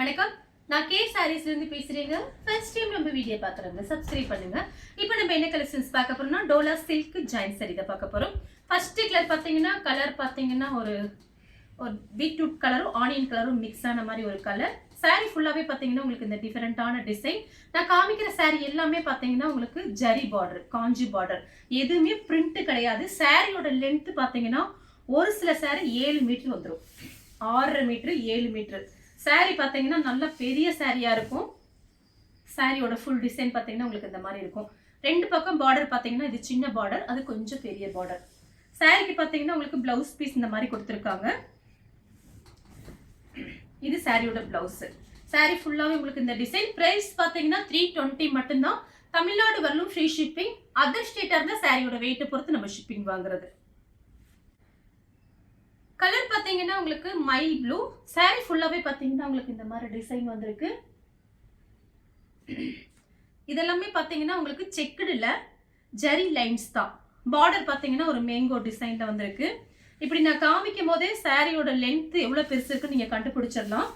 வணக்கம். நான் கே சாரீஸ்ல இருந்து பேசுறேங்க. ஃபர்ஸ்ட் டைம் நம்ம வீடியோ பாக்குறவங்க சப்ஸ்கிரைப் பண்ணுங்க. இப்போ நம்ம என்ன கலெக்ஷன்ஸ் பார்க்க போறோம்னா டோலா சில்க் ஜாயின் saree தான் பார்க்க போறோம். ஃபர்ஸ்ட் கலர் பாத்தீங்கன்னா ஒரு பீட்ரூட் கலரும் ஆனியன் கலரும் மிக்ஸ் ஆன மாதிரி ஒரு கலர். saree ஃபுல்லாவே பாத்தீங்கன்னா உங்களுக்கு இந்த டிஃபரெண்டான டிசைன். நான் காமிக்கிற saree எல்லாமே பாத்தீங்கன்னா உங்களுக்கு ஜரி பார்டர், காஞ்சி பார்டர். எதுவுமே பிரிண்ட் கிடையாது. சாரியோட லென்த் பாத்தீங்கன்னா ஒரு சில saree 7 மீட்டர் வந்துரும். 6.5 மீட்டர் 7 மீட்டர். saree பாத்தீங்கன்னா நல்ல பெரிய சாரியா இருக்கும். சாரியோட ஃபுல் டிசைன் பாத்தீங்கன்னா உங்களுக்கு இந்த மாதிரி இருக்கும். ரெண்டு பக்கம் பார்டர் பாத்தீங்கன்னா இது சின்ன பார்டர், அது கொஞ்சம் பெரிய பார்டர். சாரிக்கு பாத்தீங்கன்னா உங்களுக்கு பிளவுஸ் பீஸ் இந்த மாதிரி கொடுத்துருக்காங்க. இது சாரியோட பிளவுஸ். சாரி ஃபுல்லாவே உங்களுக்கு இந்த டிசைன். பிரைஸ் பாத்தீங்கன்னா 320 மட்டும்தான். தமிழ்நாடு வரலும் ஃப்ரீ ஷிப்பிங். அதர் ஸ்டேட்டா இருந்தா சாரியோட வெயிட்டை பொறுத்து நம்ம ஷிப்பிங் வாங்குறது. கலர் பாத்தீங்கன்னா உங்களுக்கு மைல் ப்ளூ. saree ஃபுல்லாவே பாத்தீங்கன்னா உங்களுக்கு இந்த மாதிரி டிசைன் வந்திருக்கு. இதெல்லாமே பாத்தீங்கன்னா உங்களுக்கு செக்குடுல ஜரி லைன்ஸ் தான். பார்டர் பாத்தீங்கன்னா ஒரு மேங்கோ டிசைன்ல வந்திருக்கு. இப்படி நான் காமிக்கும் போதே சாரியோட லென்த் எவ்வளவு பெருசு இருக்குன்னு நீங்க கண்டுபிடிச்சிடலாம்.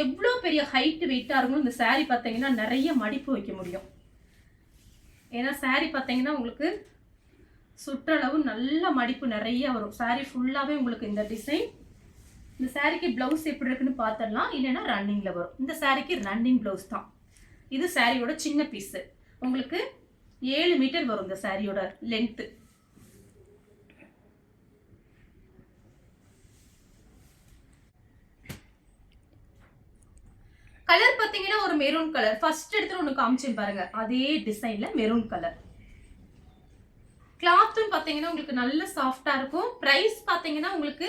எவ்வளவு பெரிய ஹைட் வெயிட்டா இருக்கும் இந்த saree பாத்தீங்கன்னா நிறைய மடிப்பு வைக்க முடியும். ஏன்னா saree பாத்தீங்கன்னா உங்களுக்கு சுற்றளவு நல்ல மடிப்பு நிறைய வரும். saree ஃபுல்லாவே உங்களுக்கு இந்த டிசைன். இந்த சாரிக்கு பிளவுஸ் எப்படி இருக்குன்னு பார்த்தரலாம். இல்லைன்னா ரன்னிங்ல வரும். இந்த சாரிக்கு ரன்னிங் பிளவுஸ் தான். இது சாரியோட சின்ன பீஸ். உங்களுக்கு 7 மீட்டர் வரும் இந்த சாரியோட லென்த். கலர் பாத்தீங்கன்னா ஒரு மெரூன் கலர். ஃபர்ஸ்ட் எடுத்து ஒன்று காமிச்சேன் பாருங்க, அதே டிசைன்ல மெரூன் கலர். கிளாத்தும் பாத்தீங்கன்னா உங்களுக்கு நல்ல சாஃப்டா இருக்கும். பிரைஸ் பாத்தீங்கன்னா உங்களுக்கு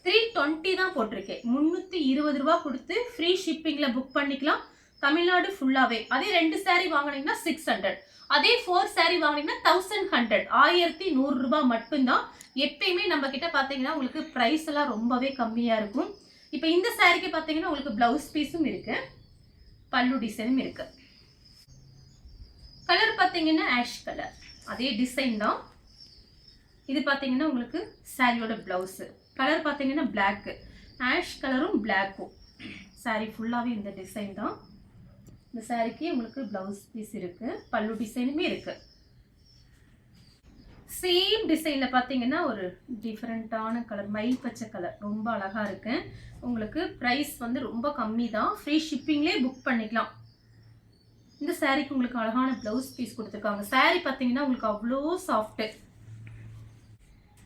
320 தான் போட்டிருக்கேன். 320 ரூபாய் கொடுத்து ஃப்ரீ ஷிப்பிங்ல புக் பண்ணிக்கலாம் தமிழ்நாடு ஃபுல்லாவே. அதே 2 saree வாங்கினீங்கன்னா 600, அதே 4 saree வாங்கினீங்கன்னா 1100, 1100 ரூபாய் மட்டும்தான். எப்பயுமே நம்ம கிட்ட பாத்தீங்கன்னா உங்களுக்கு பிரைஸ் எல்லாம் ரொம்பவே கம்மியா இருக்கும். இப்போ இந்த சாரிக்கு பாத்தீங்கன்னா உங்களுக்கு பிளவுஸ் பீஸும் இருக்கு, பல்லு டிசைனும் இருக்கு. கலர் பாத்தீங்கன்னா ஆஷ் கலர், அதே டிசைன் தான். இது பாத்தீங்கன்னா உங்களுக்கு சாரியோட பிளவுஸ். கலர் பாத்தீங்கன்னா பிளாக், ஆஷ் கலரும் பிளாக்கும். சாரி ஃபுல்லாவே இந்த டிசைன் தான். இந்த சாரிக்கு உங்களுக்கு பிளவுஸ் பீஸ் இருக்கு, பல்லு டிசைனுமே இருக்கு. சேம் டிசைன்ல பாத்தீங்கன்னா ஒரு டிஃபரெண்டான கலர், மயில் பச்சை கலர், ரொம்ப அழகா இருக்கு. உங்களுக்கு பிரைஸ் வந்து ரொம்ப கம்மி தான். ஃப்ரீ ஷிப்பிங்லேயே புக் பண்ணிக்கலாம். இந்த சாரிக்கு உங்களுக்கு அழகான பிளவுஸ் பீஸ் கொடுத்துருக்காங்க. சாரி பாத்தீங்கன்னா உங்களுக்கு அவ்வளோ சாஃப்ட்.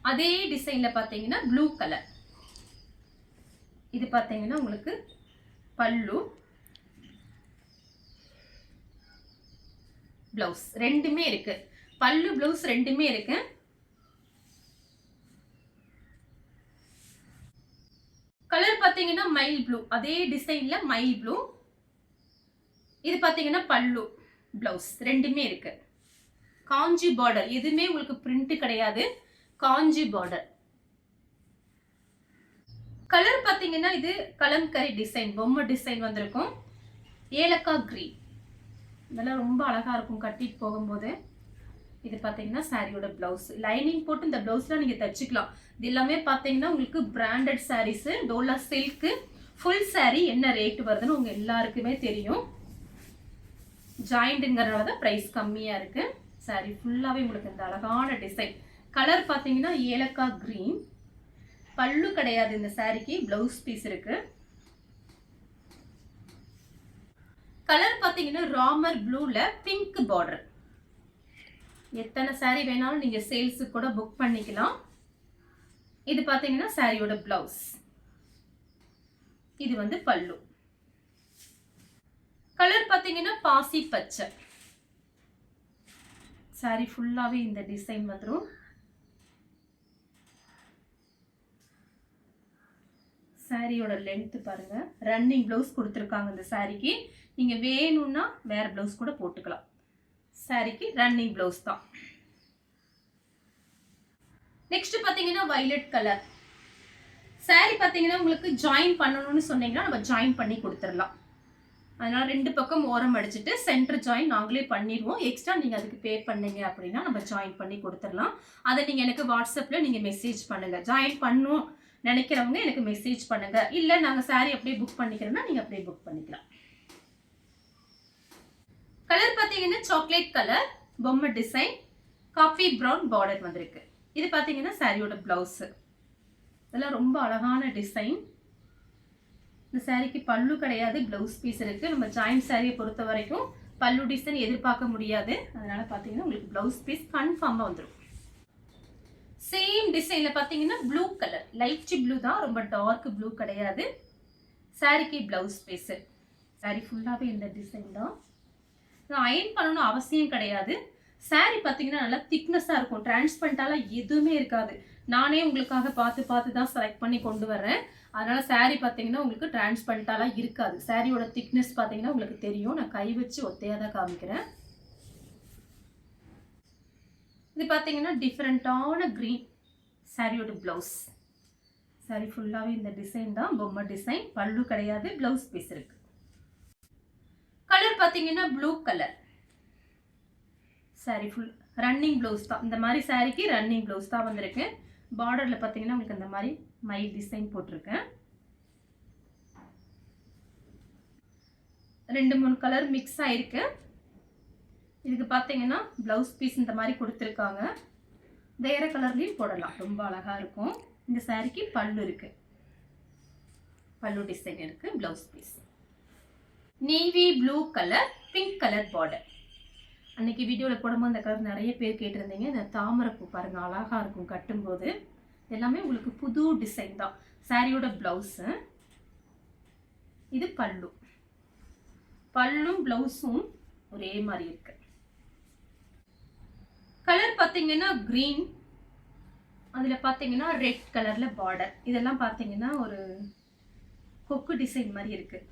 அதே டிசைன்ல பாத்தீங்கன்னா ப்ளூ கலர். இது பாத்தீங்கன்னா உங்களுக்கு பல்லு, பிளவுஸ் ரெண்டுமே இருக்கு. பல்லு பிளவுஸ் ரெண்டுமே இருக்கு. கலர் பாத்தீங்கன்னா மைல் ப்ளூ, அதே டிசைன்ல மைல் ப்ளூ. இது பாத்தீங்கன்னா பல்லு, பிளவுஸ் ரெண்டுமே இருக்கு. காஞ்சி பார்டர், எதுவுமே உங்களுக்கு பிரிண்ட் கிடையாது, காஞ்சி பார்டர். கலர் பாத்தீங்கன்னா இது கலம்கரி டிசைன், பொம்மை டிசைன் வந்திருக்கும். ஏலக்காய் கிரீன், இதெல்லாம் ரொம்ப அழகா இருக்கும் கட்டிட்டு போகும்போது. இது பாத்தீங்கன்னா சாரியோட பிளவுஸ். லைனிங் போட்டு இந்த பிளவுஸ்லாம் நீங்க தச்சுக்கலாம். இது எல்லாமே பாத்தீங்கன்னா உங்களுக்கு branded sarees. Dola silk full saree என்ன ரேட் வருதுன்னு உங்க எல்லாருக்குமே தெரியும். ஜாயிண்ட்ங்கறனால தான் பிரைஸ் கம்மியா இருக்கு. சாரி ஃபுல்லாவே உங்களுக்கு இந்த அழகான டிசைன். கலர் பாத்தீங்கன்னா ஏலக்காய் கிரீன். பல்லு கிடையாது இந்த சாரிக்கு, பிளவுஸ் பீஸ் இருக்கு. கலர் பாத்தீங்கன்னா ராமர் ப்ளூல பிங்க் பார்டர். எத்தனை சாரி வேணாலும் நீங்க சேல்ஸ் கூட புக் பண்ணிக்கலாம். இது பாத்தீங்கன்னா சாரியோட பிளவுஸ். இது வந்து பல்லு. கலர் பாத்தீங்கன்னா பாசி பச்சை. சாரி ஃபுல்லாவே இந்த டிசைன் வந்துரும். சாரியோட லென்த் பாருங்க. ரன்னிங் பிளவுஸ் கொடுத்துருக்காங்க இந்த சாரிக்கு. நீங்க வேணும்னா வேற பிளவுஸ் கூட போட்டுக்கலாம். சாரிக்கு ரன்னிங் பிளவுஸ் தான். நெக்ஸ்ட் பாத்தீங்கன்னா வயலட் கலர். சாரி பாத்தீங்கன்னா உங்களுக்கு ஜாயின் பண்ணணும்னு சொன்னீங்கன்னா நம்ம ஜாயின் பண்ணி கொடுத்துடலாம். அதனால 2 பக்கம் ஓரம் அடிச்சுட்டு சென்டர் ஜாயின் நாங்களே பண்ணிடுவோம். எக்ஸ்ட்ரா நீங்க அதுக்கு பே பண்ணீங்க அப்படின்னா நம்ம ஜாயின் பண்ணி கொடுத்துடலாம். அதை நீங்க எனக்கு வாட்ஸ்அப்ல நீங்க மெசேஜ் பண்ணுங்க. ஜாயின் பண்ணும் நினைக்கிறவங்க எனக்கு மெசேஜ் பண்ணுங்க. இல்லை நாங்கள் saree அப்படியே புக் பண்ணிக்கிறோன்னா நீங்கள் அப்படியே புக் பண்ணிக்கலாம். கலர் பார்த்தீங்கன்னா சாக்லேட் கலர், பொம்மை டிசைன், காஃபி ப்ரௌன் பார்டர் வந்திருக்கு. இது பார்த்தீங்கன்னா சாரியோட பிளவுஸ். இதெல்லாம் ரொம்ப அழகான டிசைன். இந்த சாரிக்கு பல்லு கிடையாது, பிளவுஸ் பீஸ் இருக்கு. நம்ம ஜாயிண்ட் சாரியை பொறுத்த வரைக்கும் பல்லு டிசைன் எதிர்பார்க்க முடியாது. அதனால பார்த்தீங்கன்னா உங்களுக்கு பிளவுஸ் பீஸ் கன்ஃபார்மாக வந்துடும். சேம் டிசைனில் பார்த்தீங்கன்னா ப்ளூ கலர், லைட் ப்ளூ தான், ரொம்ப டார்க் ப்ளூ கிடையாது. சாரிக்கு பிளவுஸ் பீஸு. சாரி ஃபுல்லாகவே இந்த டிசைன் தான். அயன் பண்ணணும் அவசியம் கிடையாது. சாரி பார்த்தீங்கன்னா நல்லா திக்னஸாக இருக்கும், டிரான்ஸ்பரண்டாலாம் எதுவுமே இருக்காது. நானே உங்களுக்காக பார்த்து பார்த்து தான் செலக்ட் பண்ணி கொண்டு வரேன். அதனால் சாரி பார்த்தீங்கன்னா உங்களுக்கு டிரான்ஸ்பரண்டாலாம் இருக்காது. சாரியோட திக்னஸ் பார்த்தீங்கன்னா உங்களுக்கு தெரியும். நான் கை வச்சு ஒத்தையாக தான் காமிக்கிறேன். இது பார்த்தீங்கன்னா டிஃப்ரெண்ட்டான க்ரீன் சாரியோட ப்ளவுஸ். சாரி ஃபுல்லாகவே இந்த டிசைன் தான், பொம்மை டிசைன். பல்லு கிடையாது, ப்ளவுஸ் பீஸ் இருக்கு. கலர் பார்த்தீங்கன்னா blue colour. Sorry full running blouse தான். இந்த மாதிரி சாரிக்கு ரன்னிங் ப்ளவுஸ் தான் வந்திருக்கு. பார்டரில் பார்த்தீங்கன்னா உங்களுக்கு இந்த மாதிரி மயில் டிசைன் போட்டிருக்கேன். 2-3 கலர் மிக்ஸ் ஆயிருக்கு. இதுக்கு பார்த்தீங்கன்னா ப்ளவுஸ் பீஸ் இந்த மாதிரி கொடுத்துருக்காங்க. வேறு கலர்லேயும் போடலாம், ரொம்ப அழகாக இருக்கும். இந்த சாரிக்கு பல்லு இருக்கு, பல்லு டிசைன் இருக்கு, blouse piece. Navy blue colour, pink colour border. அன்னைக்கு வீடியோவில் போடும்போது இந்த கலர் நிறைய பேர் கேட்டிருந்தீங்க. இந்த தாமரைப்பூ பாருங்கள், அழகாக இருக்கும் கட்டும்போது. எல்லாமே உங்களுக்கு புது டிசைன் தான். சாரியோட ப்ளவுஸு. இது பல்லு. பல்லும் ப்ளவுஸும் ஒரே மாதிரி இருக்கு. கலர் பார்த்தீங்கன்னா க்ரீன், அதில் பார்த்தீங்கன்னா ரெட் கலரில் பார்டர். இதெல்லாம் பார்த்தீங்கன்னா ஒரு கொக்கு டிசைன் மாதிரி இருக்குது,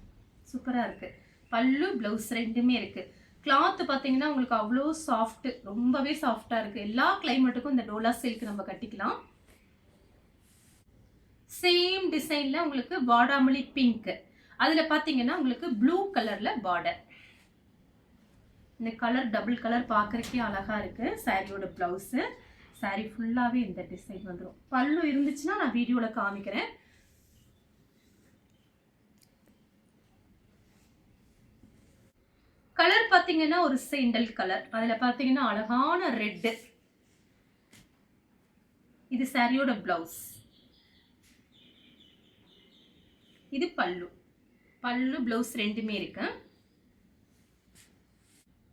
சூப்பராக இருக்குது. பல்லு ப்ளவுஸ் ரெண்டுமே இருக்குது. கிளாத்து பார்த்தீங்கன்னா உங்களுக்கு அவ்வளோ சாஃப்ட்டு, ரொம்பவே சாஃப்டாக இருக்குது. எல்லா கிளைமேட்டுக்கும் இந்த டோலா சில்க் நம்ம கட்டிக்கலாம். சேம் டிசைனில் உங்களுக்கு வாடாமல்லி பிங்க், அதில் பார்த்தீங்கன்னா உங்களுக்கு ப்ளூ கலரில் பார்டர். இந்த கலர் டபுள் கலர் பார்க்குறக்கே அழகாக இருக்குது. சாரியோட ப்ளவுஸு. சாரி ஃபுல்லாகவே இந்த டிசைன் வந்துடும். பல்லு இருந்துச்சுன்னா நான் வீடியோவில் காமிக்கிறேன். கலர் பார்த்தீங்கன்னா ஒரு சேண்டல் கலர், அதில் பார்த்தீங்கன்னா அழகான ரெட்டு. இது சாரியோட பிளவுஸ். இது பல்லு. பல்லு பிளவுஸ் ரெண்டுமே இருக்கு.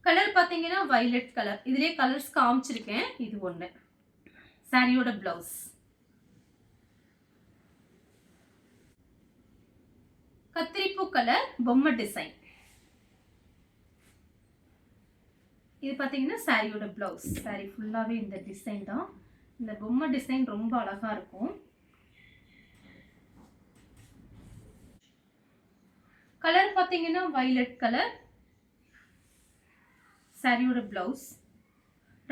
கலர் பார்த்தீங்கன்னா வயலட் கலர். இதுலேயே கலர்ஸ் காமிச்சிருக்கேன், இது ஒன்று. சாரியோட பிளவுஸ். கத்திரிப்பூ கலர், பொம்மை டிசைன். இது பார்த்தீங்கன்னா சாரியோட பிளவுஸ். சாரி ஃபுல்லாகவே இந்த டிசைன் தான். இந்த பொம்மை டிசைன் ரொம்ப அழகாக இருக்கும். கலர் பார்த்தீங்கன்னா வயலட் கலர். சாரியோட பிளவுஸ்.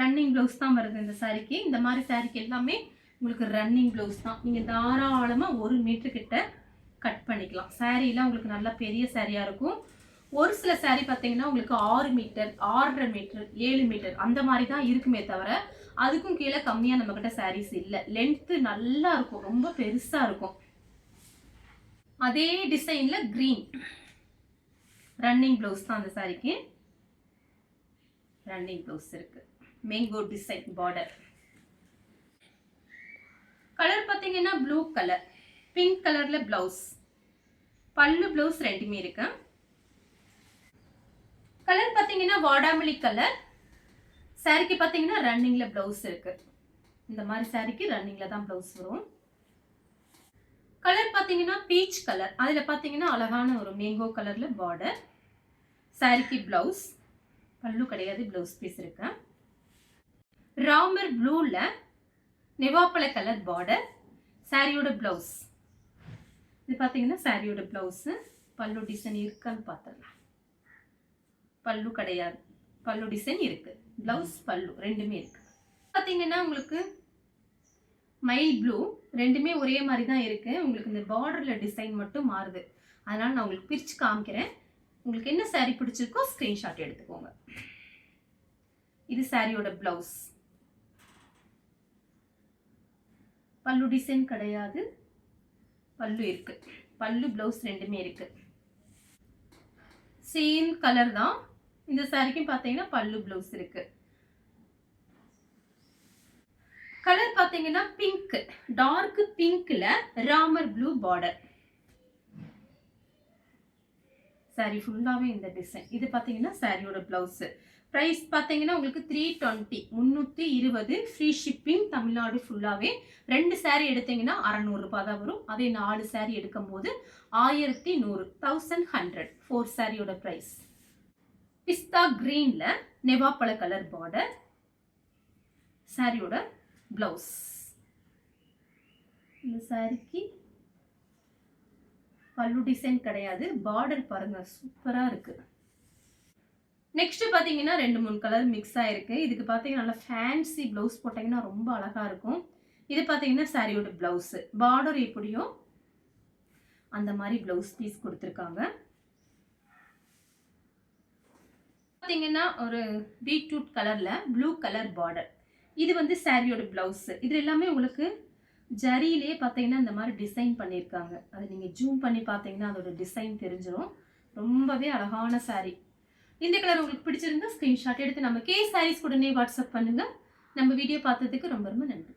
ரன்னிங் பிளவுஸ் தான் வருது இந்த சாரிக்கு. இந்த மாதிரி சாரிக்கு எல்லாமே உங்களுக்கு ரன்னிங் பிளவுஸ் தான். நீங்கள் தாராளமாக 1 மீட்டர் கிட்ட கட் பண்ணிக்கலாம். சாரீலாம் உங்களுக்கு நல்லா பெரிய சாரியாக இருக்கும். ஒரு சில சாரீ பார்த்தீங்கன்னா உங்களுக்கு 6 மீட்டர், 6.5 மீட்டர், 7 மீட்டர் அந்த மாதிரி தான் இருக்குமே தவிர அதுக்கும் கீழே கம்மியாக நம்மக்கிட்ட சாரீஸ் இல்லை. லென்த்து நல்லா இருக்கும், ரொம்ப பெருசாக இருக்கும். அதே டிசைனில் க்ரீன் ரன்னிங் ப்ளவுஸ் தான் அந்த சாரிக்கு. ரன்னிங் ப்ளவுஸ் இருக்கு. Mango design border. கலர் பார்த்தீங்கன்னா ப்ளூ கலர், பிங்க் கலரில் ப்ளவுஸ். பல்லு ப்ளவுஸ் ரெண்டுமே இருக்கு. கலர் பார்த்தீங்கன்னா வாடாமல்லி கலர். சாரிக்கு பார்த்தீங்கன்னா ரன்னிங்கில் ப்ளவுஸ் இருக்கு. இந்த மாதிரி சாரிக்கு ரன்னிங்கில் தான் ப்ளவுஸ் வரும். கலர் பார்த்தீங்கன்னா பீச் கலர். அதில் பார்த்தீங்கன்னா அழகான ஒரு மேங்கோ கலரில் பார்டர். சாரிக்கு ப்ளவுஸ். பல்லு கிடையாது, ப்ளவுஸ் பீஸ் இருக்கு. ராமர் ப்ளூவில் நெவாப்பழ கலர் பார்டர். சாரியோட ப்ளவுஸ். இது பார்த்தீங்கன்னா சாரியோட ப்ளவுஸு. பல்லு டிசைன் இருக்கான்னு பார்த்துடலாம். பல்லு கிடையாது, பல்லு டிசைன் இருக்கு. ப்ளவுஸ் பல்லு ரெண்டுமே இருக்கு. பார்த்தீங்கன்னா உங்களுக்கு மயில் ப்ளூ ரெண்டுமே ஒரே மாதிரி தான் இருக்கு. உங்களுக்கு இந்த பார்டரில் டிசைன் மட்டும் மாறுது. அதனால நான் உங்களுக்கு பிரித்து காமிக்கிறேன். உங்களுக்கு என்ன சாரீ பிடிச்சிருக்கோ ஸ்க்ரீன்ஷாட் எடுத்துக்கோங்க. இது சாரியோட ப்ளவுஸ். பல்லு டிசைன் கிடையாது, பல்லு இருக்கு. பல்லு ப்ளவுஸ் ரெண்டுமே இருக்கு. சேம் கலர் தான். இந்த சாரிக்கும் பார்த்தீங்கன்னா பல்லு ப்ளவுஸ் இருக்கு. கலர் பார்த்தீங்கன்னா பிங்க், டார்க் பிங்க்ல ராமர் ப்ளூ பார்டர். சாரி ஃபுல்லாவே இந்த டிசைன். இது பார்த்தீங்கன்னா சாரியோட பிளவுஸ். பிரைஸ் பார்த்தீங்கன்னா உங்களுக்கு 320, 320 ஃப்ரீ ஷிப்பிங் தமிழ்நாடு ஃபுல்லாவே. 2 சாரி எடுத்தீங்கன்னா 600 ரூபாய் தான் வரும். அதே 4 சாரி எடுக்கும்போது 1100, 1100 4 சாரியோட பிரைஸ். பிஸ்தா கிரீன்ல நெவாப்பழ கலர் பார்டர். சாரியோட பிளவுஸ். இந்த சாரிக்கு பல்லு டிசைன் கிடையாது. பார்டர் பாருங்க சூப்பரா இருக்கு. நெக்ஸ்ட் பாத்தீங்கன்னா 2-3 கலர் மிக்ஸ் ஆயிருக்கு. இதுக்கு பாத்தீங்கன்னா நல்லா ஃபேன்சி பிளவுஸ் போட்டீங்கன்னா ரொம்ப அழகா இருக்கும். இது பாத்தீங்கன்னா சாரியோட பிளவுஸ். பார்டர் எப்படியோ அந்த மாதிரி பிளவுஸ் பீஸ் கொடுத்துருக்காங்க. பாத்தீங்கன்னா ஒரு பீட்ரூட் கலர்ல ப்ளூ கலர் பார்டர். இது வந்து சாரியோட பிளவுஸ். இது எல்லாமே உங்களுக்கு ஜரியிலே பாத்தீங்கன்னா இந்த மாதிரி டிசைன் பண்ணியிருக்காங்க. அதை நீங்க ஜூம் பண்ணி பாத்தீங்கன்னா அதோட டிசைன் தெரிஞ்சிடும். ரொம்பவே அழகான சாரி. இந்த கலர் உங்களுக்கு பிடிச்சிருந்தா ஸ்கிரீன்ஷாட் எடுத்து நம்ம கே சாரீஸ் உடனே வாட்ஸ்அப் பண்ணுங்க. நம்ம வீடியோ பார்த்ததுக்கு ரொம்ப ரொம்ப நன்றி.